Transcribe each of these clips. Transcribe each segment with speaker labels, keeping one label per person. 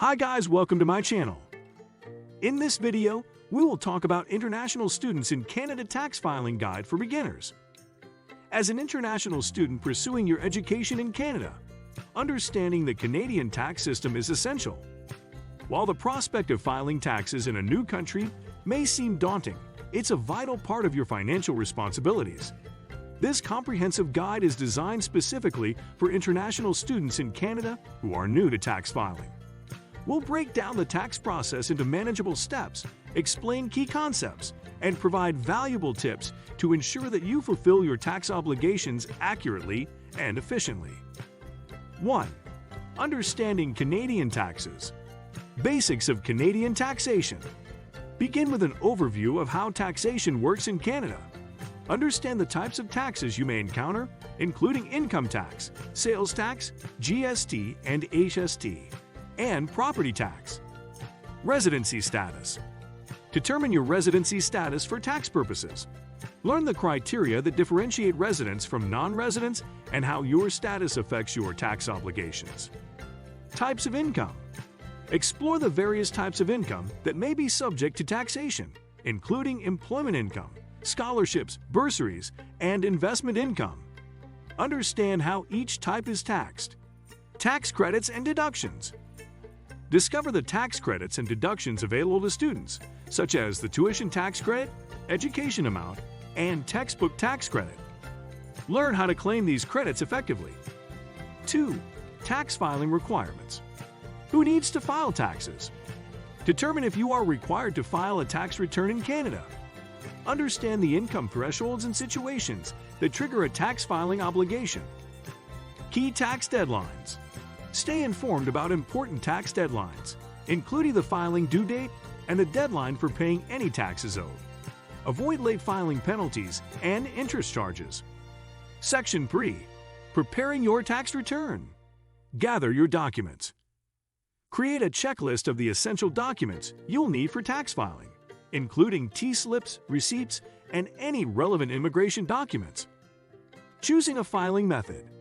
Speaker 1: Hi guys, welcome to my channel. In this video, we will talk about international students in Canada tax filing guide for beginners. As an international student pursuing your education in Canada, understanding the Canadian tax system is essential. While the prospect of filing taxes in a new country may seem daunting, it's a vital part of your financial responsibilities. This comprehensive guide is designed specifically for international students in Canada who are new to tax filing. We'll break down the tax process into manageable steps, explain key concepts, and provide valuable tips to ensure that you fulfill your tax obligations accurately and efficiently. 1. Understanding Canadian taxes. Basics of Canadian taxation. Begin with an overview of how taxation works in Canada. Understand the types of taxes you may encounter, including income tax, sales tax, GST and HST, and property tax. Residency status. Determine your residency status for tax purposes. Learn the criteria that differentiate residents from non-residents and how your status affects your tax obligations. Types of income. Explore the various types of income that may be subject to taxation, including employment income, scholarships, bursaries, and investment income. Understand how each type is taxed. Tax credits and deductions. Discover the tax credits and deductions available to students, such as the tuition tax credit, education amount, and textbook tax credit. Learn how to claim these credits effectively. 2. Tax filing requirements. Who needs to file taxes? Determine if you are required to file a tax return in Canada. Understand the income thresholds and situations that trigger a tax filing obligation. Key tax deadlines. Stay informed about important tax deadlines, including the filing due date and the deadline for paying any taxes owed. Avoid late filing penalties and interest charges. Section 3. Preparing your tax return. Gather your documents. Create a checklist of the essential documents you'll need for tax filing, including T-slips, receipts, and any relevant immigration documents. Choosing a filing method.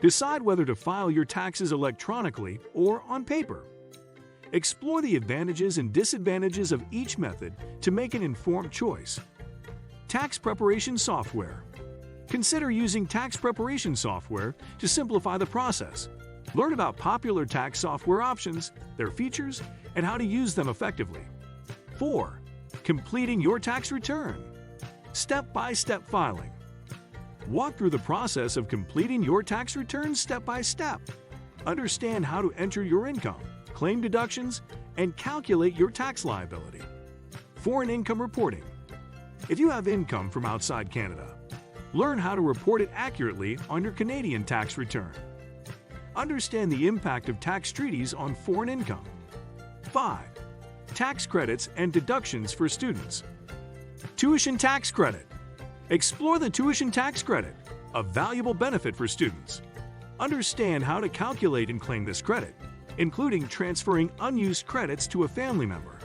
Speaker 1: Decide whether to file your taxes electronically or on paper. Explore the advantages and disadvantages of each method to make an informed choice. Tax preparation software. Consider using tax preparation software to simplify the process. Learn about popular tax software options, their features, and how to use them effectively. 4. Completing your tax return. Step-by-step filing. Walk through the process of completing your tax return step by step. Understand how to enter your income, claim deductions, and calculate your tax liability. Foreign income reporting. If you have income from outside Canada, learn how to report it accurately on your Canadian tax return. Understand the impact of tax treaties on foreign income. 5. Tax credits and deductions for students. Tuition tax credit. Explore the tuition tax credit, a valuable benefit for students. Understand how to calculate and claim this credit, including transferring unused credits to a family member.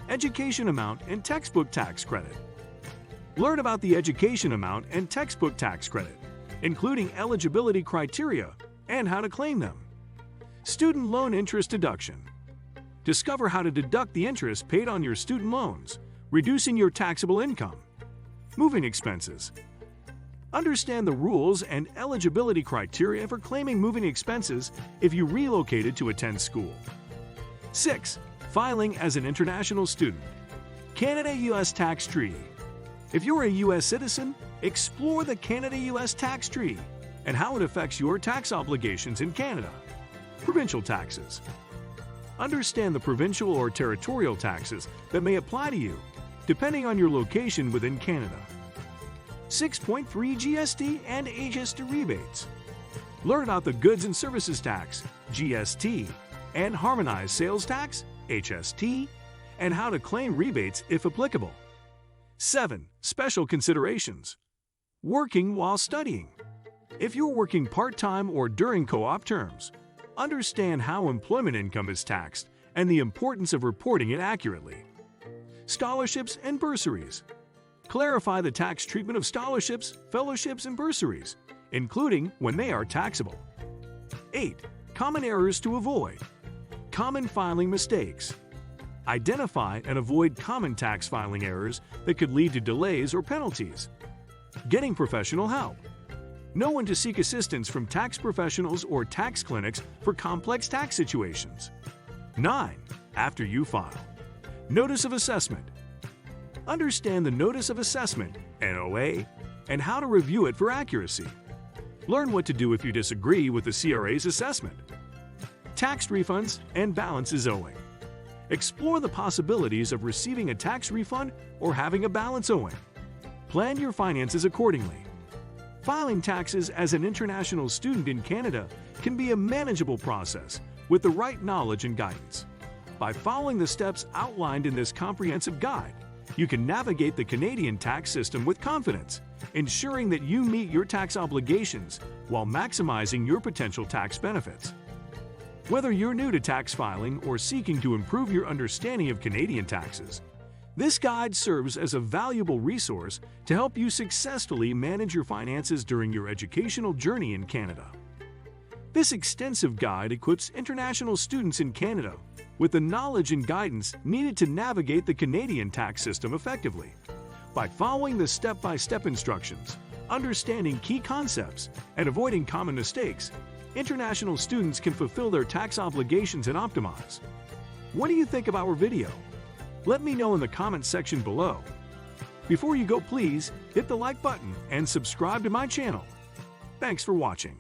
Speaker 1: Education amount and textbook tax credit. Learn about the education amount and textbook tax credit, including eligibility criteria and how to claim them. Student loan interest deduction. Discover how to deduct the interest paid on your student loans, reducing your taxable income. Moving expenses. Understand the rules and eligibility criteria for claiming moving expenses if you relocated to attend school. 6. Filing as an international student. Canada-US tax treaty. If you're a U.S. citizen, explore the Canada-US tax treaty and how it affects your tax obligations in Canada. Provincial taxes. Understand the provincial or territorial taxes that may apply to you, depending on your location within Canada. 6.3 GST and HST rebates. Learn about the Goods and Services Tax, GST, and Harmonized Sales Tax, HST, and how to claim rebates if applicable. 7. Special considerations. Working while studying. If you're working part-time or during co-op terms, understand how employment income is taxed and the importance of reporting it accurately. Scholarships and bursaries. Clarify the tax treatment of scholarships, fellowships, and bursaries, including when they are taxable. 8. Common errors to avoid. Common filing mistakes. Identify and avoid common tax filing errors that could lead to delays or penalties. Getting professional help. Know when to seek assistance from tax professionals or tax clinics for complex tax situations. 9. After you file. Notice of assessment. Understand the Notice of Assessment, NOA, and how to review it for accuracy. Learn what to do if you disagree with the CRA's assessment. Tax refunds and balances owing. Explore the possibilities of receiving a tax refund or having a balance owing. Plan your finances accordingly. Filing taxes as an international student in Canada can be a manageable process with the right knowledge and guidance. By following the steps outlined in this comprehensive guide, you can navigate the Canadian tax system with confidence, ensuring that you meet your tax obligations while maximizing your potential tax benefits. Whether you're new to tax filing or seeking to improve your understanding of Canadian taxes, this guide serves as a valuable resource to help you successfully manage your finances during your educational journey in Canada. This extensive guide equips international students in Canada with the knowledge and guidance needed to navigate the Canadian tax system effectively. By following the step-by-step instructions, understanding key concepts, and avoiding common mistakes, international students can fulfill their tax obligations and optimize. What do you think of our video? Let me know in the comments section below. Before you go, please hit the like button and subscribe to my channel. Thanks for watching.